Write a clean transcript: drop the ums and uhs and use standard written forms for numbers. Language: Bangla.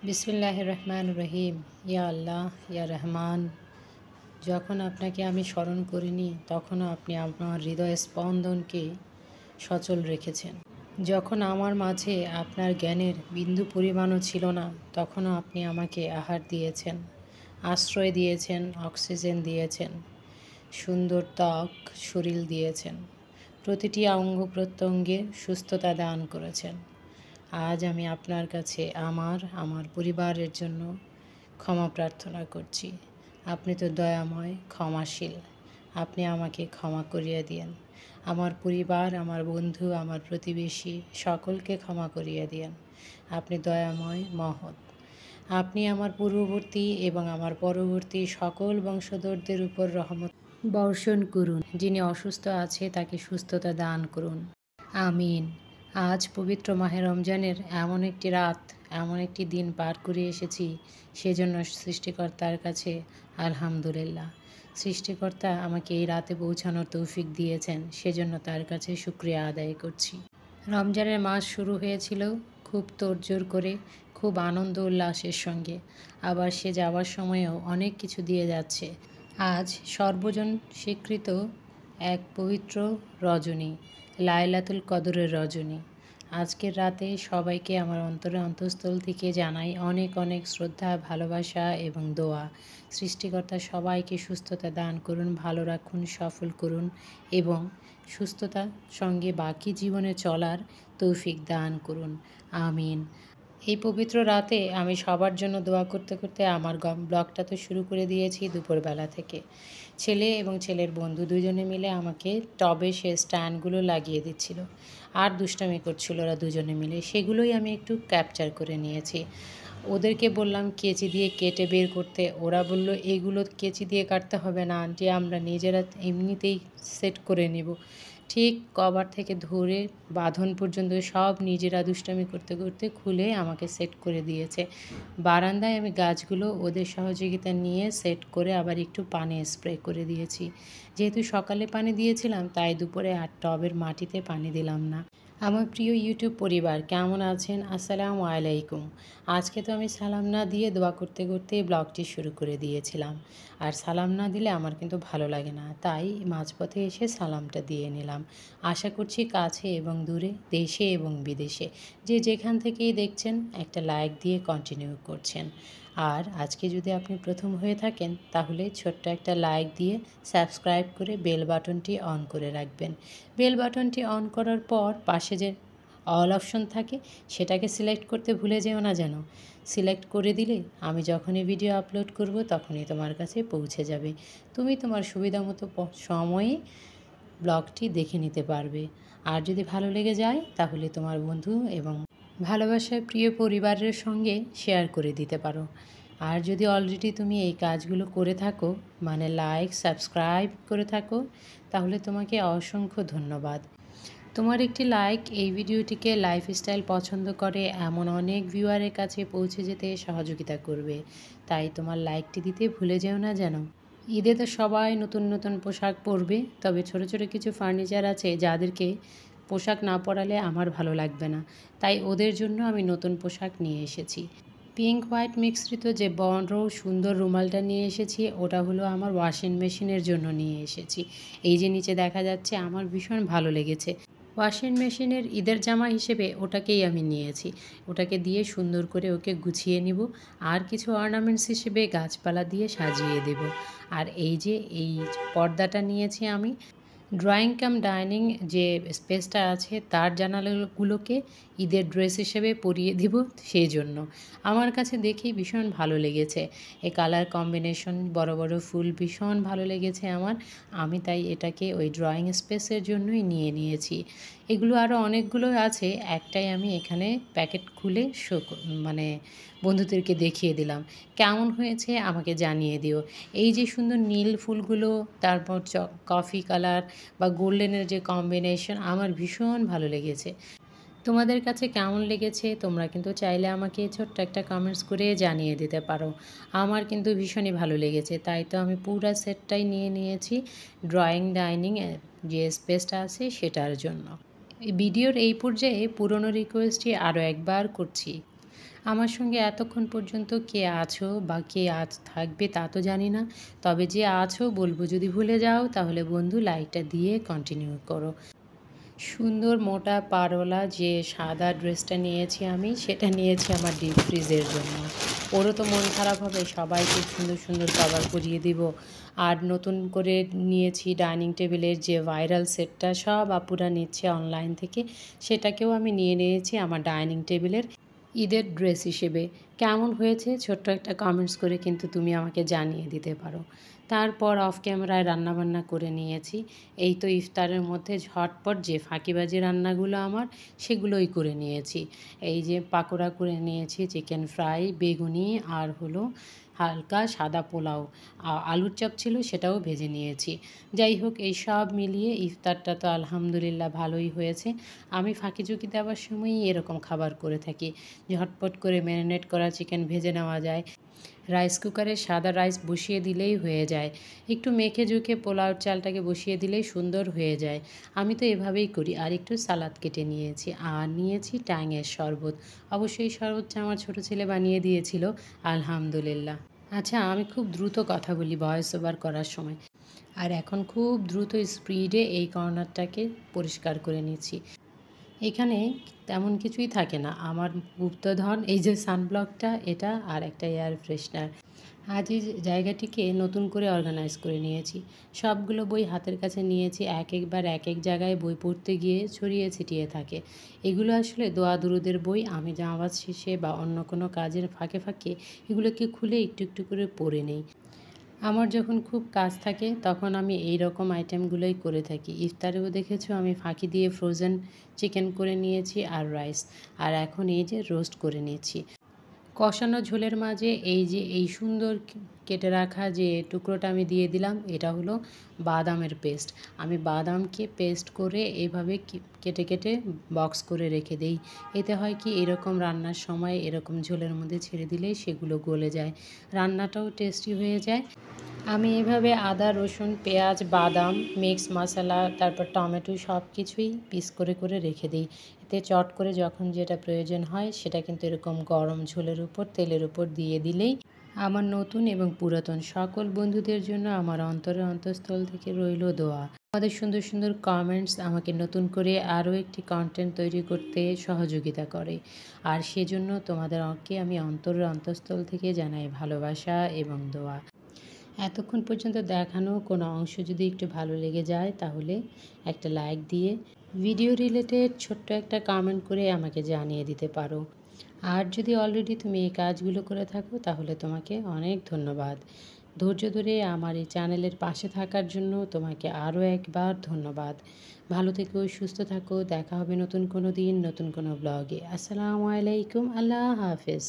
বিসমিল্লাহির রহমানির রহিম। ইয়া আল্লাহ, ইয়া রহমান। যখন আপনাকে আমি স্মরণ করিনি তখনও আপনি আমার হৃদয় স্পন্দনকে সচল রেখেছেন। যখন আমার মাঝে আপনার জ্ঞানের বিন্দু পরিমাণও ছিল না তখনও আপনি আমাকে আহার দিয়েছেন, আশ্রয় দিয়েছেন, অক্সিজেন দিয়েছেন, সুন্দর ত্বক শরীর দিয়েছেন, প্রতিটি অঙ্গ প্রত্যঙ্গে সুস্থতা দান করেছেন। আজ আমি আপনার কাছে আমার পরিবারের জন্য ক্ষমা প্রার্থনা করছি। আপনি তো দয়াময়, ক্ষমাশীল। আপনি আমাকে ক্ষমা করিয়ে দিয়েন। আমার পরিবার, আমার বন্ধু, আমার প্রতিবেশী সকলকে ক্ষমা করিয়ে দিয়েন। আপনি দয়াময়, মহৎ। আপনি আমার পূর্ববর্তী এবং আমার পরবর্তী সকল বংশধরদের উপর রহমত বর্ষণ করুন। যিনি অসুস্থ আছে তাকে সুস্থতা দান করুন। আমিন। আজ পবিত্র মাহে রমজানের এমন একটি রাত, এমন একটি দিন পার করে এসেছি, সেজন্য সৃষ্টিকর্তার কাছে আলহামদুলিল্লাহ। সৃষ্টিকর্তা আমাকে এই রাতে পৌঁছানোর তৌফিক দিয়েছেন, সেজন্য তার কাছে শুকরিয়া আদায় করছি। রমজানের মাস শুরু হয়েছিল খুব তোড়জোড় করে, খুব আনন্দ উল্লাসের সঙ্গে। আবার সে যাওয়ার সময়েও অনেক কিছু দিয়ে যাচ্ছে। আজ সর্বজন স্বীকৃত এক পবিত্র রজনী, লাইলাতুল কদরের রজনী। আজকের রাতে সবাইকে আমার অন্তঃস্থল থেকে জানাই অনেক অনেক শ্রদ্ধা, ভালোবাসা এবং দোয়া। সৃষ্টিকর্তা সবাইকে সুস্থতা দান করুন, ভালো রাখুন, সফল করুন এবং সুস্থতার সঙ্গে বাকি জীবনে চলার তৌফিক দান করুন। আমিন। এই পবিত্র রাতে আমি সবার জন্য দোয়া করতে করতে আমার ব্লগটা তো শুরু করে দিয়েছি দুপুরবেলা থেকে। ছেলে এবং ছেলের বন্ধু দুজনে মিলে আমাকে টবে সে স্ট্যান্ডগুলো লাগিয়ে দিচ্ছিল আর দুষ্টামি করছিল ওরা দুজনে মিলে। সেগুলোই আমি একটু ক্যাপচার করে নিয়েছি। ওদেরকে বললাম কেচি দিয়ে কেটে বের করতে। ওরা বলল এগুলো কেচি দিয়ে কাটতে হবে না আন্টি, আমরা নিজেরা এমনিতেই সেট করে নেব। ঠিক কভার থেকে ধরে বাঁধন পর্যন্ত সব নিজেরা দুষ্টামি করতে করতে খুলে আমাকে সেট করে দিয়েছে। বারান্দায় আমি গাছগুলো ওদের সহযোগিতা নিয়ে সেট করে আবার একটু পানি স্প্রে করে দিয়েছি। যেহেতু সকালে পানি দিয়েছিলাম তাই দুপুরে আর টবের মাটিতে পানি দিলাম না। আমার প্রিয় ইউটিউব পরিবার কেমন আছেন? আসসালামু আলাইকুম। আজকে তো আমি সালাম না দিয়ে দোয়া করতে করতে ব্লগটি শুরু করে দিয়েছিলাম। আর সালাম না দিলে আমার কিন্তু ভালো লাগে না, তাই মাঝপথে এসে সালামটা দিয়ে নিলাম। আশা করছি কাছে এবং দূরে, দেশে এবং বিদেশে যে যেখান থেকেই দেখছেন একটা লাইক দিয়ে কন্টিনিউ করছেন। আর আজকে যদি আপনি প্রথম হয়ে থাকেন তাহলে ছোট্ট একটা লাইক দিয়ে সাবস্ক্রাইব করে বেল বাটনটি অন করে রাখবেন। বেল বাটনটি অন করার পর পাশে যে অল অপশন থাকে সেটাকে সিলেক্ট করতে ভুলে যেও না যেন। সিলেক্ট করে দিলে আমি যখনই ভিডিও আপলোড করব তখনই তোমার কাছে পৌঁছে যাবে। তুমি তোমার সুবিধা মতো সময়ে ব্লগটি দেখে নিতে পারবে। আর যদি ভালো লেগে যায় তাহলে তোমার বন্ধু এবং ভালোবাসার প্রিয় পরিবারের সঙ্গে শেয়ার করে দিতে পারো। আর যদি অলরেডি তুমি এই কাজগুলো করে থাকো, মানে লাইক সাবস্ক্রাইব করে থাকো, তাহলে তোমাকে অসংখ্য ধন্যবাদ। তোমার একটি লাইক এই ভিডিওটিকে লাইফস্টাইল পছন্দ করে এমন অনেক ভিউয়ারের কাছে পৌঁছে যেতে সহযোগিতা করবে। তাই তোমার লাইকটি দিতে ভুলে যেও না যেন। ঈদে তো সবাই নতুন নতুন পোশাক পরবে, তবে ছোট ছোট কিছু ফার্নিচার আছে যাদেরকে পোশাক না পরালে আমার ভালো লাগবে না, তাই ওদের জন্য আমি নতুন পোশাক নিয়ে এসেছি। পিঙ্ক হোয়াইট মিশ্রিত যে বড় সুন্দর রুমালটা নিয়ে এসেছি ওটা হলো আমার ওয়াশিং মেশিনের জন্য নিয়ে এসেছি। এই যে নিচে দেখা যাচ্ছে, আমার ভীষণ ভালো লেগেছে। ওয়াশিং মেশিনের ঈদের জামা হিসেবে ওটাকেই আমি নিয়েছি। ওটাকে দিয়ে সুন্দর করে ওকে গুছিয়ে নিব আর কিছু অর্নামেন্টস হিসেবে গাছপালা দিয়ে সাজিয়ে দেব। আর এই যে এই পর্দাটা নিয়েছি আমি ড্রয়িং কাম ডাইনিং যে স্পেসটা আছে তার জানালাগুলোকে ঈদের ড্রেস হিসেবে পরিয়ে দিব, সেই জন্য আমার কাছে দেখেই ভীষণ ভালো লেগেছে। এই কালার কম্বিনেশন, বড় বড় ফুল ভীষণ ভালো লেগেছে আমার। আমি তাই এটাকে ওই ড্রয়িং স্পেসের জন্যই নিয়ে নিয়েছি। এগুলো আরও অনেকগুলো আছে, একটাই আমি এখানে প্যাকেট খুলে মানে বন্ধুদেরকে দেখিয়ে দিলাম। কেমন হয়েছে আমাকে জানিয়ে দিও। এই যে সুন্দর নীল ফুলগুলো, তারপর কফি কালার বা গোল্ডেনের যে কম্বিনেশন, আমার ভীষণ ভালো লেগেছে। তোমাদের কাছে কেমন লেগেছে তোমরা কিন্তু চাইলে আমাকে ছোট্ট একটা কমেন্টস করে জানিয়ে দিতে পারো। আমার কিন্তু ভীষণই ভালো লেগেছে, তাই তো আমি পুরো সেটটাই নিয়ে নিয়েছি ড্রয়িং ডাইনিং যে স্পেসটা আছে সেটার জন্য। ভিডিওর এই পর্যায়ে পুরনো রিকোয়েস্টটি আরও একবার করছি, আমার সঙ্গে এতক্ষণ পর্যন্ত কে আছো বা কে আজ থাকবে তা তো জানি না, তবে যে আছো বলবো যদি ভুলে যাও তাহলে বন্ধু লাইকটা দিয়ে কন্টিনিউ করো। সুন্দর মোটা পাড়ওয়ালা যে সাদা ড্রেসটা নিয়েছি আমি, সেটা নিয়েছি আমার ডিপ ফ্রিজের জন্য। ওরও তো মন খারাপ হবে, সবাইকে সুন্দর সুন্দর কভার পরিয়ে দিব। আর নতুন করে নিয়েছি ডাইনিং টেবিলের যে ভাইরাল সেটটা, সব আপুরা নিচ্ছে অনলাইন থেকে, সেটাকেও আমি নিয়ে নিয়েছি আমার ডাইনিং টেবিলের ঈদের ড্রেস হিসেবে। কেমন হয়েছে ছোট্ট একটা কমেন্টস করে কিন্তু তুমি আমাকে জানিয়ে দিতে পারো। তারপর অফ ক্যামেরায় রান্নাবান্না করে নিয়েছি। এই তো ইফতারের মধ্যে ঝটপট যে ফাঁকিবাজি রান্নাগুলো আমার, সেগুলোই করে নিয়েছি। এই যে পাকোড়া করে নিয়েছি, চিকেন ফ্রাই, বেগুনি, আর হলো হালকা সাদা পোলাও, আলুর চপ ছিল সেটাও ভেজে নিয়েছি। যাই হোক, এই সব মিলিয়ে ইফতারটা তো আলহামদুলিল্লাহ ভালোই হয়েছে। আমি ফাঁকি ঝুঁকি দেওয়ার সময়ই এরকম খাবার করে থাকি। ঝটপট করে ম্যারিনেট করা চিকেন ভেজে নেওয়া যায়, রাইস কুকারে সাদা রাইস বসিয়ে দিলেই হয়ে যায়, একটু মেখে ঝুঁকে পোলাওর চালটাকে বসিয়ে দিলেই সুন্দর হয়ে যায়। আমি তো এভাবেই করি। আর একটু সালাদ কেটে নিয়েছি, আর নিয়েছি ট্যাঙের শরবত। অবশ্যই শরবতটা আমার ছোটো ছেলে বানিয়ে দিয়েছিল, আলহামদুলিল্লাহ। আচ্ছা, আমি খুব দ্রুত কথা বলি ভয়েস ওভার করার সময়, আর এখন খুব দ্রুত স্পিডে এই কর্নারটাকে পরিষ্কার করে নিচ্ছি। এখানে তেমন কিছুই থাকে না, আমার গুপ্তধন এই যে সানব্লকটা, এটা আর একটা এয়ার ফ্রেশনার। আজ এই জায়গাটিকে নতুন করে অর্গানাইজ করে নিয়েছি। সবগুলো বই হাতের কাছে নিয়েছি, এক একবার এক এক জায়গায় বই পড়তে গিয়ে ছড়িয়ে ছিটিয়ে থাকে। এগুলো আসলে দোয়া দুরুদের বই। আমি নামাজ শেষে বা অন্য কোনো কাজের ফাঁকে ফাঁকে এগুলোকে খুলে একটু একটু করে পড়ে নেই। আমার যখন খুব কাজ থাকে তখন আমি এই রকম আইটেমগুলোই করে থাকি। ইফতারেও দেখেছো আমি ফাঁকি দিয়ে ফ্রোজেন চিকেন করে নিয়েছি আর রাইস, আর এখন এই যে রোস্ট করে নিয়েছি। কষানো ঝোলের মাঝে এই যে এই সুন্দর কেটে রাখা যে টুকরোটা আমি দিয়ে দিলাম, এটা হলো বাদামের পেস্ট। আমি বাদামকে পেস্ট করে এইভাবে কেটে কেটে বক্স করে রেখে দেই। এতে হয় কি, এরকম রান্নার সময় এরকম ঝোলের মধ্যে ছেড়ে দিলেই সেগুলো গলে যায়, রান্নাটাও টেস্টি হয়ে যায়। আমি এভাবে আদা, রসুন, পেঁয়াজ, বাদাম, মিক্স মশলা, তারপর টমেটো সব কিছুই পিস করে করে রেখে দিই। এতে চট করে যখন যেটা প্রয়োজন হয় সেটা কিন্তু এরকম গরম ঝোলের উপর তেলের উপর দিয়ে দিলেই। আমার নতুন এবং পুরাতন সকল বন্ধুদের জন্য আমার অন্তরের অন্তঃস্থল থেকে রইল দোয়া। আমাদের সুন্দর সুন্দর কমেন্টস আমাকে নতুন করে আরও একটি কন্টেন্ট তৈরি করতে সহযোগিতা করে, আর সেজন্য তোমাদেরকে আমি অন্তরের অন্তঃস্থল থেকে জানাই ভালোবাসা এবং দোয়া। এতক্ষণ পর্যন্ত দেখানো কোনো অংশ যদি একটু ভালো লেগে যায় তাহলে একটা লাইক দিয়ে ভিডিও রিলেটেড ছোট্ট একটা কমেন্ট করে আমাকে জানিয়ে দিতে পারো। আর যদি অলরেডি তুমি এই কাজগুলো করে থাকো তাহলে তোমাকে অনেক ধন্যবাদ। ধৈর্য ধরে আমার এই চ্যানেলের পাশে থাকার জন্য তোমাকে আরও একবার ধন্যবাদ। ভালো থেকো, সুস্থ থাকো, দেখা হবে নতুন কোনো দিন নতুন কোনো ব্লগে। আসসালামু আলাইকুম, আল্লাহ হাফেজ।